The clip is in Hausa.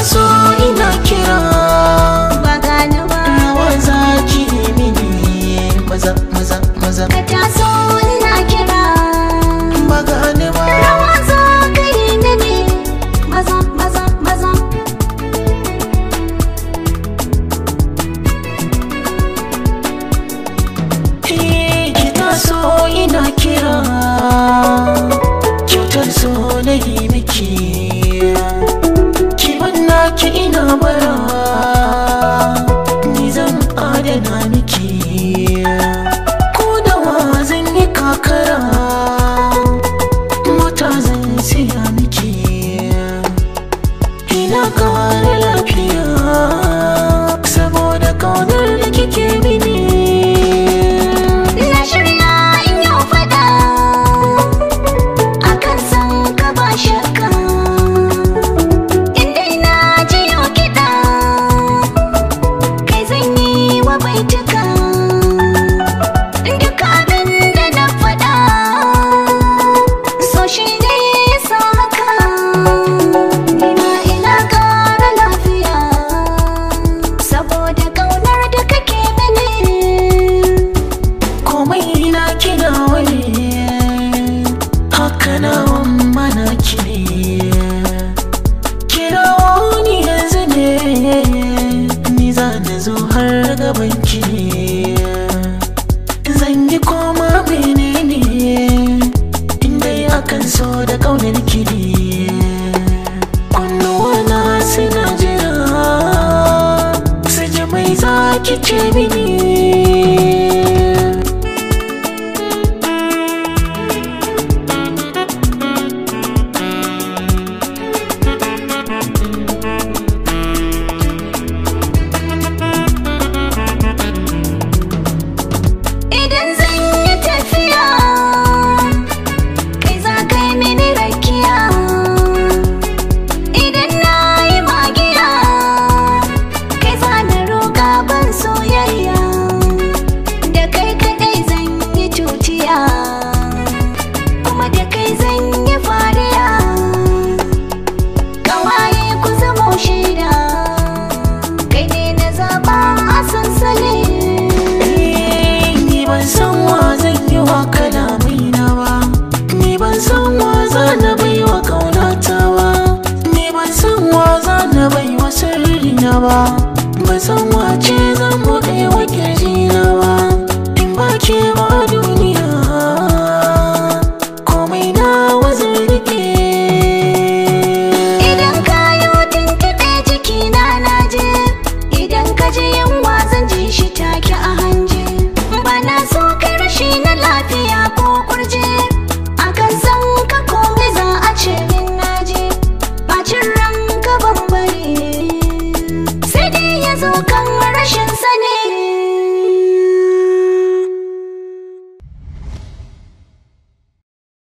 taso ina kira ba gani ba. rawa zaki mini maza maza maza. Ka taso ina kira ba gani ba rawa za ka yi mini maza maza maza. ki taso ina kira kyautar so na yi miki ki banna ki ina bara ni zan adana miki ko da wa zan yi kakara mota zan siya miki ina kare lafiya saboda kaunar da kike mini. Na shirya in yau fada akan san ka ba shakka, inda na ji yau kiɗa kai zan yi wa baituka. Duk abin da na faɗa so shi ne ya sa haka. Ina ƙara lafiya saboda ƙaunar da kake mini. Komai na kina wani haka na mana ki kirawo ni yanzu ne ni za na zo har gaban ki zan yi koma menene inda akan so da kaunar ki kunnuwa na suna jira su ji mai za ki ce